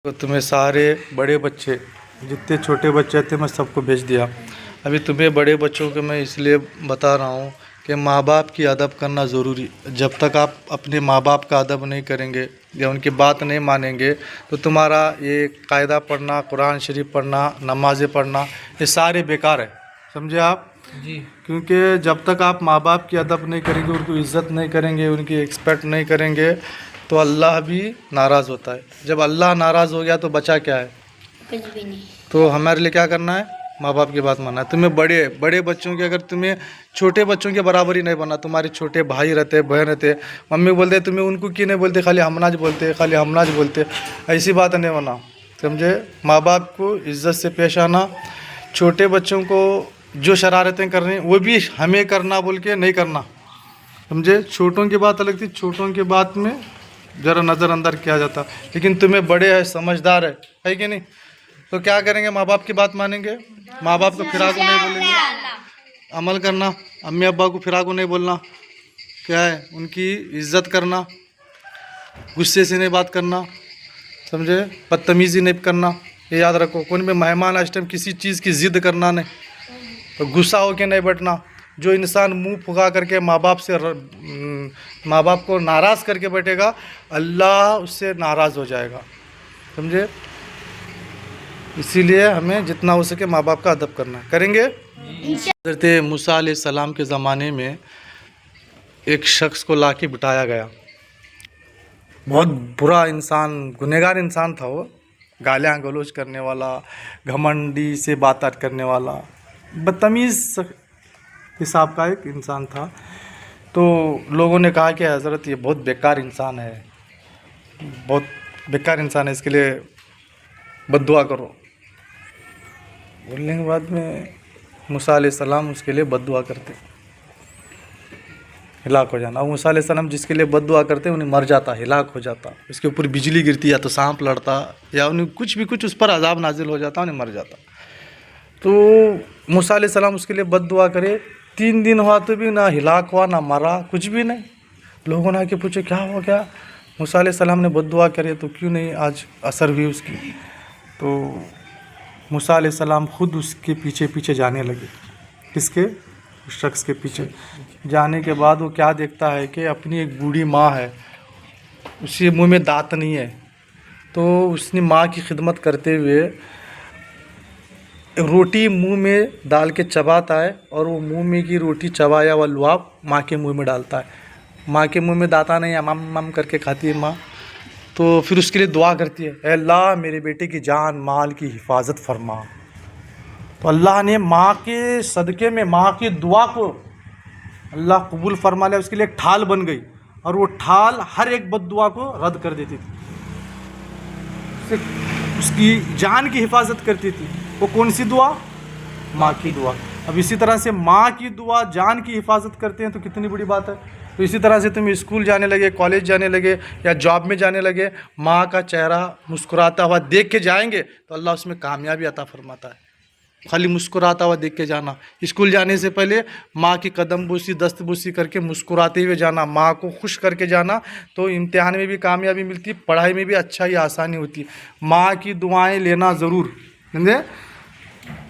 तो तुम्हें सारे बड़े बच्चे जितने छोटे बच्चे थे मैं सबको भेज दिया। अभी तुम्हें बड़े बच्चों को मैं इसलिए बता रहा हूँ कि माँ बाप की अदब करना ज़रूरी। जब तक आप अपने माँ बाप का अदब नहीं करेंगे या उनकी बात नहीं मानेंगे तो तुम्हारा ये कायदा पढ़ना, कुरान शरीफ पढ़ना, नमाज़ें पढ़ना, ये सारे बेकार है। समझे आप जी। क्योंकि जब तक आप माँ बाप की अदब नहीं करेंगे, उनको इज़्ज़त नहीं करेंगे, उनकी एक्सपेक्ट नहीं करेंगे तो अल्लाह भी नाराज़ होता है। जब अल्लाह नाराज़ हो गया तो बचा क्या है? कुछ भी नहीं। तो हमारे लिए क्या करना है? माँ बाप की बात मानना है। तुम्हें बड़े बच्चों की, अगर तुम्हें छोटे बच्चों के बराबर ही नहीं बनना, तुम्हारे छोटे भाई रहते, बहन रहते, मम्मी बोलते तुम्हें उनको क्यों नहीं बोलते, खाली हमनाज बोलते, खाली हमनाज बोलते, ऐसी बात नहीं बना। समझे? माँ बाप को इज़्ज़त से पेश आना। छोटे बच्चों को जो शरारतें करनी वो भी हमें करना बोल के नहीं करना। समझे? छोटों की बात अलग थी, छोटों की बात में ज़रा नज़रअंदर किया जाता। लेकिन तुम्हें बड़े है, समझदार है कि नहीं? तो क्या करेंगे? माँ बाप की बात मानेंगे, माँ बाप को फिरा को नहीं बोलेंगे, अमल करना, अम्मी अब्बा को फिरा को नहीं बोलना, क्या है उनकी इज्जत करना, गुस्से से नहीं बात करना, समझे? बदतमीज़ी नहीं करना। ये याद रखो, कौन भी मेहमान आज टाइम किसी चीज़ की ज़िद करना नहीं, तो गुस्सा होकर नहीं बैठना। जो इंसान मुंह फुगा करके माँ बाप को नाराज़ करके बैठेगा, अल्लाह उससे नाराज़ हो जाएगा। समझे? इसीलिए हमें जितना हो सके माँ बाप का अदब करना है। करेंगे? हज़रत मूसा अलैहिस्सलाम के ज़माने में एक शख्स को लाके बिठाया गया। बहुत बुरा इंसान, गुनहगार इंसान था वो, गालियाँ गलौज करने वाला, घमंडी से बात करने वाला, बदतमीज़ हिसाब का एक इंसान था। तो लोगों ने कहा कि हज़रत ये बहुत बेकार इंसान है, बहुत बेकार इंसान है, इसके लिए बद्दुआ करो। बोलने के बाद में मूसा अलैहिस्सलाम उसके लिए बद्दुआ करते, हिलाक हो जाना। और मूसा अलैहिस्सलाम जिसके लिए बद्दुआ करते उन्हें मर जाता, हिलाक हो जाता, उसके ऊपर बिजली गिरती या तो सांप लड़ता या उन्हें कुछ उस पर अजाब नाजिल हो जाता, उन्हें मर जाता। तो मूसा अलैहिस्सलाम उसके लिए बद्दुआ करे, 3 दिन हुआ तो भी ना हिलाक हुआ, ना मरा, कुछ भी नहीं। लोगों ने आके पूछे क्या हो गया? मूसा अलैहिस्सलाम ने बद्दुआ करे तो क्यों नहीं आज असर हुई उसकी? तो मूसा अलैहिस्सलाम खुद उसके पीछे जाने लगे। किसके? उस शख्स के पीछे जाने के बाद वो क्या देखता है कि अपनी एक बूढ़ी माँ है, उसके मुंह में दांत नहीं है। तो उसने माँ की खिदमत करते हुए रोटी मुंह में डाल के चबाता है और वो मुंह में की रोटी चबाया हुआ लुआब माँ के मुंह में डालता है। माँ के मुंह में दाता नहीं है, मम मम करके खाती है माँ। तो फिर उसके लिए दुआ करती है, ऐ अल्लाह मेरे बेटे की जान माल की हिफाजत फरमा। तो अल्लाह ने माँ के सदक़े में माँ की दुआ को अल्लाह कबूल फरमा लिया। उसके लिए एक ठाल बन गई और वो ठाल हर एक बद्दुआ को रद्द कर देती थी, उसकी जान की हिफाजत करती थी। वो कौन सी दुआ? माँ की दुआ। अब इसी तरह से माँ की दुआ जान की हिफाजत करते हैं तो कितनी बड़ी बात है। तो इसी तरह से तुम स्कूल जाने लगे, कॉलेज जाने लगे या जॉब में जाने लगे, माँ का चेहरा मुस्कुराता हुआ देख के जाएंगे तो अल्लाह उसमें कामयाबी अता फरमाता है। खाली मुस्कुराता हुआ देख के जाना। स्कूल जाने से पहले माँ की कदम बोसी, दस्त बोसी करके मुस्कुराते हुए जाना, माँ को खुश करके जाना, तो इम्तिहान में भी कामयाबी मिलती, पढ़ाई में भी अच्छा ही आसानी होती। माँ की दुआएं लेना ज़रूर, समझे?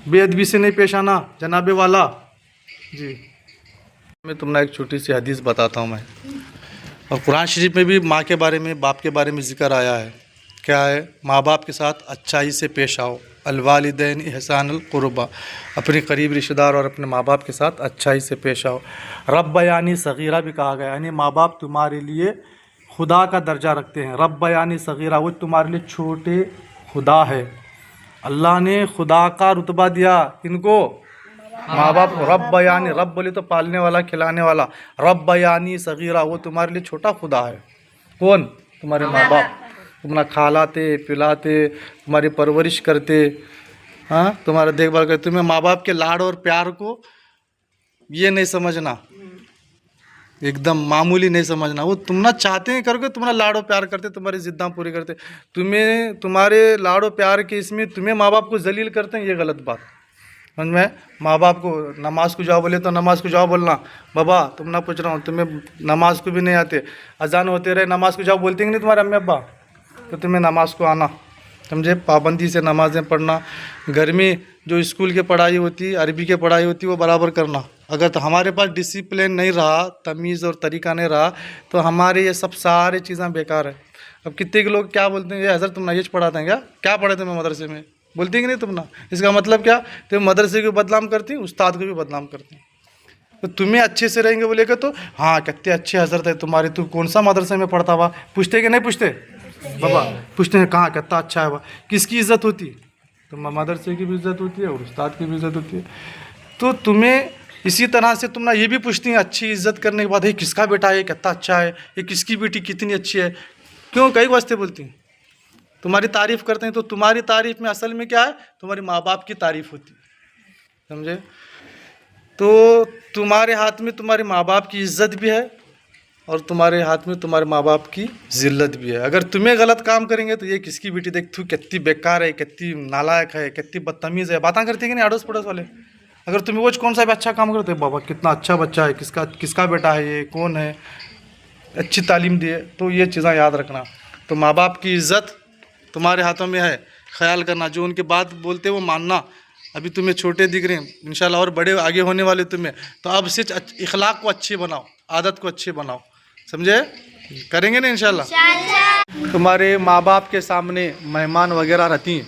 बेअदबी से नहीं पेश आना जनाबे वाला जी। मैं तुमने एक छोटी सी हदीस बताता हूँ मैं, और कुरान शरीफ में भी माँ के बारे में, बाप के बारे में ज़िक्र आया है। क्या है? माँ बाप के साथ अच्छाई से पेश आओ। अलवालिदैन इहसानुल कुर्बा, अपने करीब रिश्तेदार और अपने माँ बाप के साथ अच्छाई से पेश आओ। रब यानी सगीरा भी कहा गया, यानी माँ बाप तुम्हारे लिए खुदा का दर्जा रखते हैं। रब यानी सगीरा, वो तुम्हारे लिए छोटे खुदा है। अल्लाह ने खुदा का रुतबा दिया किनको? माँ बाप को। रब यानी, रब बोले तो पालने वाला, खिलाने वाला। रब यानी सगीरा, वो तुम्हारे लिए छोटा खुदा है। कौन? तुम्हारे माँ बाप। तुम्हारा खालाते पिलाते, तुम्हारी परवरिश करते, हाँ, तुम्हारा देखभाल करते। तुम्हें माँ बाप के लाड़ और प्यार को ये नहीं समझना, एकदम मामूली नहीं समझना। वो तुम ना चाहते हैं करके तुम्हारा लाड़ो प्यार करते, तुम्हारी जिद्दां पूरी करते, तुम्हें तुम्हारे लाड़ो प्यार के इसमें तुम्हें माँ बाप को जलील करते हैं, ये गलत बात। समझ में? माँ बाप को नमाज को जाओ बोले तो नमाज को जाओ बोलना। बाबा तुम ना पूछ रहा हूँ, तुम्हें नमाज को भी नहीं आते, अजान होते रहे नमाज को जाओ बोलते हैं नहीं तुम्हारे अम्मी अब्बा, तो तुम्हें नमाज को आना। समझे। पाबंदी से नमाज़ें पढ़ना, घर में जो स्कूल की पढ़ाई होती, अरबी की पढ़ाई होती, वो बराबर करना। अगर तो हमारे पास डिसिप्लिन नहीं रहा, तमीज़ और तरीका नहीं रहा, तो हमारे ये सब सारी चीज़ें बेकार है। अब कितने के लोग क्या बोलते हैं, ये हज़रत तुम नहींज पढ़ाते हैं क्या पढ़े थे मैं मदरसे में, बोलती कि नहीं तुम ना। इसका मतलब क्या, तुम मदरसे को बदनाम करती, उस्ताद को भी बदनाम करती। तो तुम्हें अच्छे से रहेंगे बोलेगा तो हाँ कितने अच्छे हज़रत है तुम्हारे, तू कौन सा मदरसे में पढ़ता हुआ, पूछते कि नहीं पूछते बाबा, पूछते हैं कहाँ कितना अच्छा है वह, किसकी इज़्ज़त होती, तो मदरसे की भी इज़्ज़त होती है और उस्ताद की भी इज़्ज़त होती है। तो तुम्हें इसी तरह से तुम ना ये भी पूछती हैं अच्छी इज़्ज़त करने के बाद, ये किसका बेटा है, कितना अच्छा है, ये किसकी बेटी कितनी अच्छी है, क्यों कई वास्ते बोलती हैं, तुम्हारी तारीफ़ करते हैं। तो तुम्हारी तारीफ़ में असल में क्या है, तुम्हारे माँ बाप की तारीफ़ होती है, समझे। तो तुम्हारे हाथ में तुम्हारे माँ बाप की इज़्ज़त भी है और तुम्हारे हाथ में तुम्हारे माँ बाप की ज़िल्लत भी है। अगर तुम्हें गलत काम करेंगे तो ये किसकी बेटी देख, तू कितनी बेकार है, कितनी नालायक है, कितनी बदतमीज़ है, बातें करते हैं कि नहीं अड़ोस पड़ोस वाले। अगर तुम्हें वो कौन सा भी अच्छा काम करते, बाबा कितना अच्छा बच्चा है, किसका बेटा है, ये कौन है, अच्छी तालीम दिए, तो ये चीज़ें याद रखना। तो माँ बाप की इज़्ज़त तुम्हारे हाथों में है, ख्याल करना, जो उनके बात बोलते वो मानना। अभी तुम्हें छोटे दिख रहे हैं, इंशाल्लाह और बड़े आगे होने वाले तुम्हें, तो अब से इखलाक को अच्छे बनाओ, आदत को अच्छे बनाओ, समझे। करेंगे ना इंशाल्लाह। तुम्हारे माँ बाप के सामने मेहमान वगैरह रहती हैं,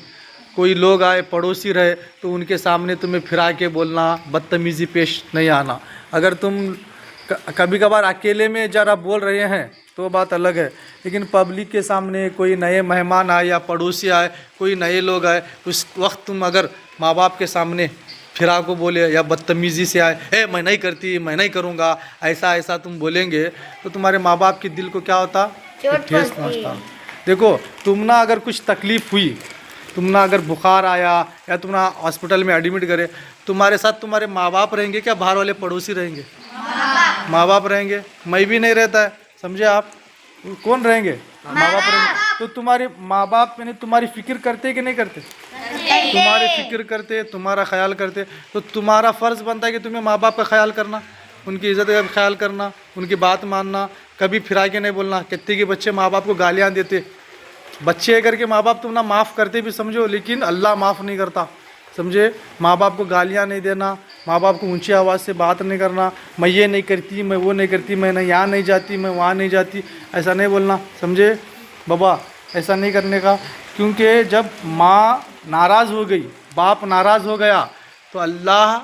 कोई लोग आए पड़ोसी रहे तो उनके सामने तुम्हें फिरा के बोलना, बदतमीज़ी पेश नहीं आना। अगर तुम कभी कभार अकेले में ज़रा बोल रहे हैं तो बात अलग है, लेकिन पब्लिक के सामने कोई नए मेहमान आए या पड़ोसी आए, कोई नए लोग आए, उस वक्त तुम अगर माँ बाप के सामने फिरा को बोले या बदतमीज़ी से आए, मैं नहीं करती, मैं नहीं करूँगा, ऐसा ऐसा तुम बोलेंगे तो तुम्हारे माँ बाप के दिल को क्या होता, ठेस पहुँचता। देखो तुम ना अगर कुछ तकलीफ़ हुई, तुम ना अगर बुखार आया या तुम ना हॉस्पिटल में एडमिट करे, तुम्हारे साथ तुम्हारे माँ बाप रहेंगे क्या बाहर वाले पड़ोसी रहेंगे, माँ बाप रहेंगे। मैं भी नहीं रहता है, समझे आप, कौन रहेंगे, माँ बाप रहेंगे। तो तुम्हारे माँ बाप यानी तुम्हारी फिक्र करते कि नहीं करते, तुम्हारी फिक्र करते, तुम्हारा ख्याल करते, तो तुम्हारा फ़र्ज़ बनता है कि तुम्हें माँ बाप का ख्याल करना, उनकी इज़्ज़त का ख्याल करना, उनकी बात मानना, कभी फिरा के नहीं बोलना। कितने के बच्चे माँ बाप को गालियाँ देते, बच्चे करके माँ बाप तुम ना माफ़ करते भी समझो, लेकिन अल्लाह माफ़ नहीं करता, समझे। माँ बाप को गालियाँ नहीं देना, माँ बाप को ऊंची आवाज़ से बात नहीं करना, मैं ये नहीं करती, मैं वो नहीं करती, मैं ना यहाँ नहीं जाती, मैं वहाँ नहीं जाती, ऐसा नहीं बोलना, समझे बाबा, ऐसा नहीं करने का। क्योंकि जब माँ नाराज़ हो गई, बाप नाराज़ हो गया तो अल्लाह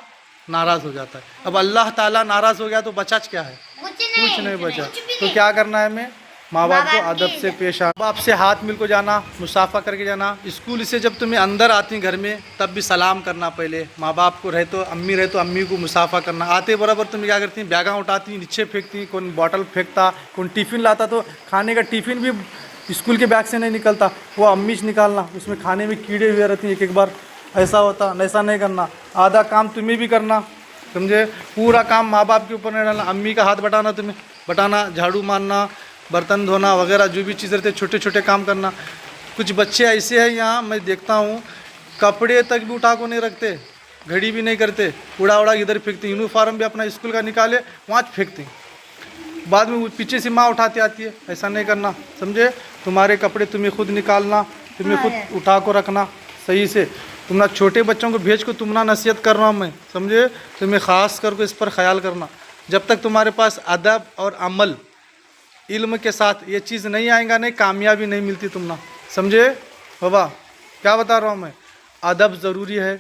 नाराज़ हो जाता है। अब अल्लाह ताला नाराज़ हो गया तो बचा क्या है, कुछ नहीं बचा। तो क्या करना है हमें, माँ बाप को अदब से पेश आना, बाप से हाथ मिल को जाना, मुसाफा करके जाना। स्कूल से जब तुम्हें अंदर आती घर में तब भी सलाम करना, पहले माँ बाप को रहे तो अम्मी को मुसाफा करना। आते बराबर तुम्हें क्या करती, बैगा उठाती, नीचे फेंकती, कौन बॉटल फेंकता, कौन टिफ़िन लाता, तो खाने का टिफ़िन भी स्कूल के बैग से नहीं निकलता, वो अम्मी से निकालना, उसमें खाने में कीड़े हुए रहती हैं एक बार, ऐसा होता, ऐसा नहीं करना। आधा काम तुम्हें भी करना, समझे, पूरा काम माँ बाप के ऊपर नहीं डालना। अम्मी का हाथ बटाना, तुम्हें बटाना, झाड़ू मारना, बर्तन धोना वगैरह जो भी चीज़ रहते छोटे छोटे काम करना। कुछ बच्चे ऐसे हैं यहाँ मैं देखता हूँ, कपड़े तक भी उठा को नहीं रखते, घड़ी भी नहीं करते, उड़ा इधर फेंकते, यूनिफॉर्म भी अपना स्कूल का निकाले वहाँ फेंकते, बाद में पीछे से माँ उठाती आती है, ऐसा नहीं करना, समझे। तुम्हारे कपड़े तुम्हें खुद निकालना, तुम्हें खुद उठा को रखना सही से। तुम ना छोटे बच्चों को भेज को तुम ना नसीहत कर रहा हूँ मैं, समझे, तुम्हें ख़ास करके इस पर ख्याल करना। जब तक तुम्हारे पास अदब और अमल इल्म के साथ ये चीज़ नहीं आएगा, नहीं कामयाबी नहीं मिलती तुम ना, समझे बाबा। क्या बता रहा हूँ मैं, अदब ज़रूरी है।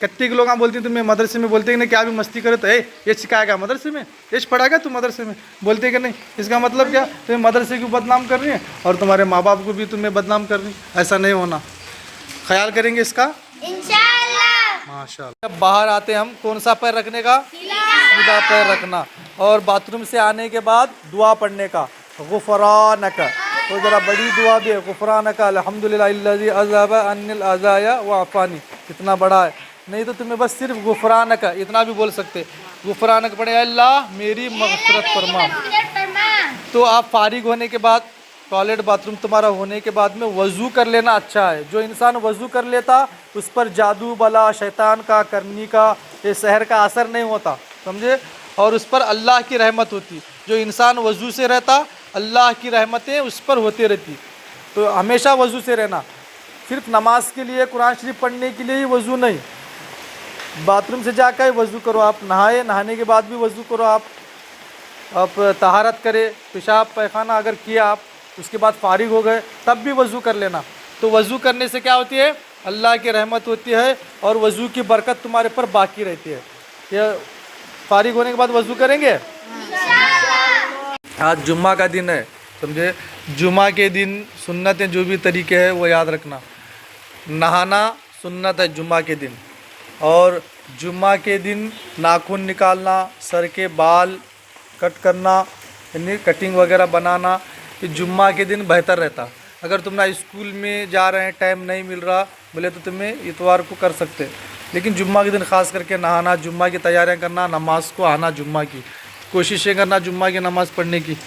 कितने के लोग आप बोलते हैं तुम्हें मदरसे में, बोलते हैं कि क्या भी मस्ती करे तो ये सिखाएगा मदरसे में, ये पढ़ाएगा तू मदरसे में, बोलते कि नहीं। इसका मतलब क्या, तुम्हें मदरसे को बदनाम कर रही है और तुम्हारे माँ बाप को भी तुम्हें बदनाम कर रही है, ऐसा नहीं होना। ख्याल करेंगे इसका इंशाअल्लाह, माशाअल्लाह। जब बाहर आते हम कौन सा पैर रखने का, सीधा पैर रखना, और बाथरूम से आने के बाद दुआ पढ़ने का, गुफरानक, तो ज़रा बड़ी दुआ भी है, गुफरानक अल्हम्दुलिल्लाह अल्लज़ी अज़हबा अन्निल अज़ाया व अफ़ानी, कितना बड़ा है। नहीं तो तुम्हें बस सिर्फ गुफरानक इतना भी बोल सकते, गुफरानक पढ़े, अल्लाह मेरी मग़फ़िरत फरमा। तो आप फारिग होने के बाद, टॉयलेट बाथरूम तुम्हारा होने के बाद में वज़ू कर लेना अच्छा है। जो इंसान वज़ू कर लेता उस पर जादू बला शैतान का करनी का ये सहर का असर नहीं होता, समझे, और उस पर अल्लाह की रहमत होती। जो इंसान वज़ू से रहता अल्लाह की रहमतें उस पर होती रहती। तो हमेशा वज़ू से रहना। सिर्फ नमाज के लिए, कुरान शरीफ पढ़ने के लिए ही वज़ू नहीं, बाथरूम से जाकर वज़ू करो आप, नहाने के बाद भी वज़ू करो आप तहारत करे, पेशाब पैखाना अगर किया आप, उसके बाद फारिग हो गए तब भी वज़ू कर लेना। तो वज़ू करने से क्या होती है, अल्लाह की रहमत होती है और वज़ू की बरकत तुम्हारे पर बाकी रहती है। ये फारिग होने के बाद वज़ू करेंगे। आज जुम्मा का दिन है, समझे, जुम्मा के दिन सुन्नतें जो भी तरीके हैं वो याद रखना। नहाना सुन्नत है जुम्मा के दिन, और जुम्मा के दिन नाखून निकालना, सर के बाल कट करना, यानी कटिंग वगैरह बनाना, कि जुम्मा के दिन बेहतर रहता। अगर तुम ना स्कूल में जा रहे हैं, टाइम नहीं मिल रहा बोले तो तुम्हें इतवार को कर सकते, लेकिन जुम्मा के दिन ख़ास करके नहाना, जुम्मा की तैयारियां करना, नमाज को आना, जुम्मा की कोशिशें करना, जुम्मा की नमाज़ पढ़ने की।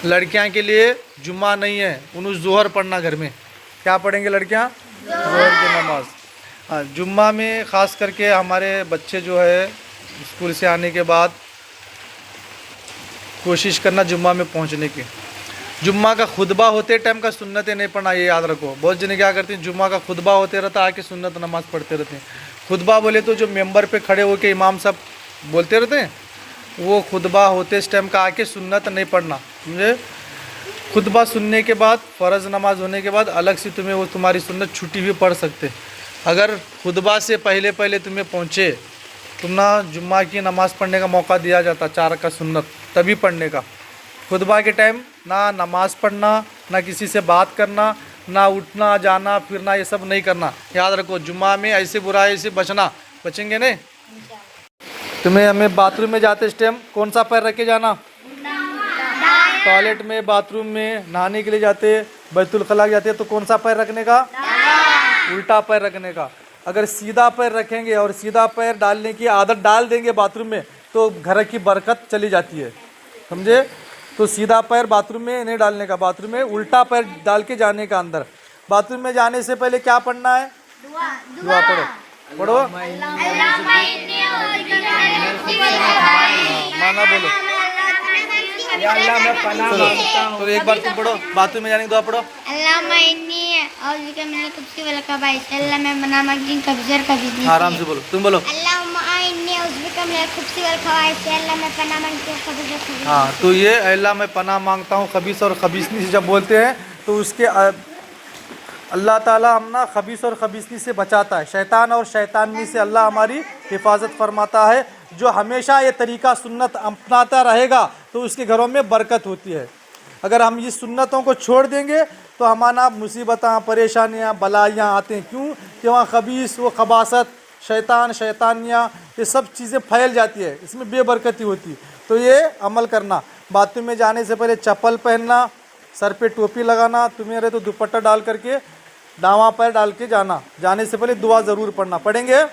लड़कियां के लिए जुम्मा नहीं है, उन्हें ज़ोहर पढ़ना घर में। क्या पढ़ेंगे लड़कियां? ज़ोहर की नमाज़। हाँ, जुम्मा में ख़ास करके हमारे बच्चे जो है स्कूल से आने के बाद कोशिश करना जुम्मा में पहुंचने की। जुम्मा का खुतबा होते टाइम का सुन्नतें नहीं पढ़ना, ये याद रखो। बहुत जने क्या करते हैं, जुम्मा का खुतबा होते रहता आके सुन्नत नमाज़ पढ़ते रहते हैं। खुतबा बोले तो जो मेंबर पे खड़े होके इमाम साहब बोलते रहते हैं, वो खुतबा होते इस टाइम का आके सुन्नत नहीं पढ़ना, समझे। खुतबा सुनने के बाद, फ़र्ज़ नमाज होने के बाद अलग से तुम्हें वो तुम्हारी सुन्नत छुट्टी भी पढ़ सकते। अगर खुतबा से पहले पहले तुम्हें पहुँचे, तुम ना जुम्मा की नमाज़ पढ़ने का मौका दिया जाता, 4 रकात सुन्नत तभी पढ़ने का। खुतबा के टाइम ना नमाज़ पढ़ना, ना किसी से बात करना, ना उठना जाना फिरना, ये सब नहीं करना। याद रखो, जुम्मा में ऐसे बुराई से बचना। बचेंगे नहीं? तुम्हें हमें बाथरूम में जाते इस टाइम कौन सा पैर रख के जाना? टॉयलेट में, बाथरूम में, नहाने के लिए जाते, बैतुल खला जाते तो कौन सा पैर रखने का? उल्टा पैर रखने का। अगर सीधा पैर रखेंगे और सीधा पैर डालने की आदत डाल देंगे बाथरूम में तो घर की बरकत चली जाती है, समझे। तो सीधा पैर बाथरूम में नहीं डालने का, बाथरूम में उल्टा पैर डाल के जाने का अंदर। बाथरूम में जाने से पहले क्या पढ़ना है? दुआ पढ़ो। माना बोलो। तो एक बार तुम पढ़ो, बाथरूम में जाने की दुआ पढ़ो। आराम से बोलो, तुम बोलो। हाँ, तो ये अल्लाह मैं पनाह मांगता हूँ खबीस और खबीसनी से जब बोलते हैं तो उसके अल्लाह ताला हम ना खबीस और खबीसनी से बचाता है, शैतान और शैतानी से अल्लाह हमारी हिफाजत फरमाता है। जो हमेशा ये तरीका सुन्नत अपनाता रहेगा तो उसके घरों में बरकत होती है। अगर हम ये सुन्नतों को छोड़ देंगे तो हमारा मुसीबतें, परेशानियाँ, बलाइयाँ आते हैं। क्यों? कि वहाँ खबीस, वो खबासत, शैतान, शैतानियाँ, ये सब चीज़ें फैल जाती है, इसमें बेबरकती होती है। तो ये अमल करना। बाथरूम में जाने से पहले चप्पल पहनना, सर पे टोपी लगाना, तुम्हें रहे तो दुपट्टा डाल करके दावा पैर डाल के जाना। जाने से पहले दुआ ज़रूर पढ़ना। पढ़ेंगे?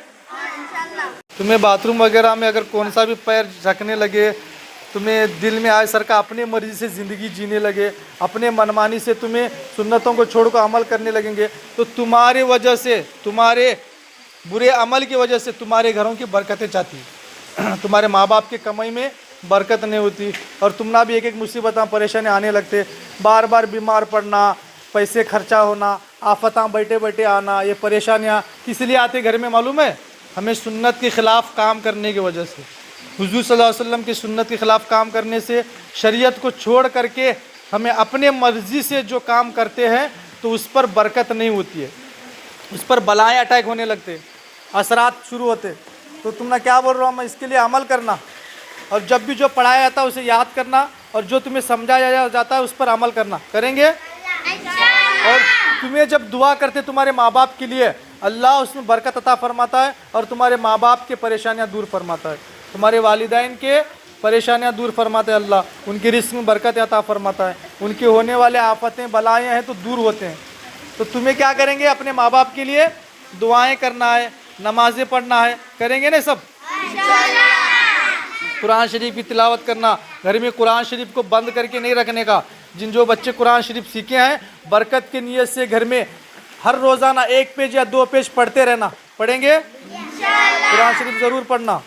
तुम्हें बाथरूम वगैरह में अगर कौन सा भी पैर झकने लगे, तुम्हें दिल में आए सर का अपने मर्जी से ज़िंदगी जीने लगे, अपने मनमानी से तुम्हें सुन्नतों को छोड़कर अमल करने लगेंगे, तो तुम्हारे वजह से, तुम्हारे बुरे अमल की वजह से तुम्हारे घरों की बरकतें चाहती, तुम्हारे माँ बाप की कमाई में बरकत नहीं होती और तुम ना भी एक एक मुसीबतें, परेशानी आने लगते। बार बार बीमार पड़ना, पैसे खर्चा होना, आफतें बैठे बैठे आना, ये परेशानियाँ किस लिए आते घर में मालूम है? हमें सुन्नत के ख़िलाफ़ काम करने की वजह से, हुज़ूर सल्लल्लाहु अलैहि वसल्लम की सुन्नत के ख़िलाफ़ काम करने से, शरीयत को छोड़ करके हमें अपने मर्ज़ी से जो काम करते हैं तो उस पर बरकत नहीं होती है, उस पर बलाएँ अटैक होने लगते, असरात शुरू होते। तो तुम ना क्या बोल रहा हूँ मैं, इसके लिए अमल करना और जब भी जो पढ़ाया जाता है उसे याद करना और जो तुम्हें समझाया जाता है उस पर अमल करना। करेंगे? और तुम्हें जब दुआ करते तुम्हारे माँ बाप के लिए, अल्लाह उसमें बरकत अता फरमाता है और तुम्हारे माँ बाप के परेशानियाँ दूर फरमाता है, तुम्हारे वालिदैन के परेशानियाँ दूर फरमाते हैं अल्लाह, उनके रिस्क में बरकत अता फरमाता है, उनके होने वाले आफतें, बलाएँ हैं तो दूर होते हैं। तो तुम्हें क्या करेंगे? अपने माँ बाप के लिए दुआएँ करना है, नमाज़ें पढ़ना है। करेंगे ना सब? कुरान शरीफ की तिलावत करना, घर में कुरान शरीफ को बंद करके नहीं रखने का। जो बच्चे कुरान शरीफ सीखे हैं, बरकत की नीयत से घर में हर रोज़ाना 1 पेज या 2 पेज पढ़ते रहना। पढ़ेंगे? कुरान शरीफ ज़रूर पढ़ना।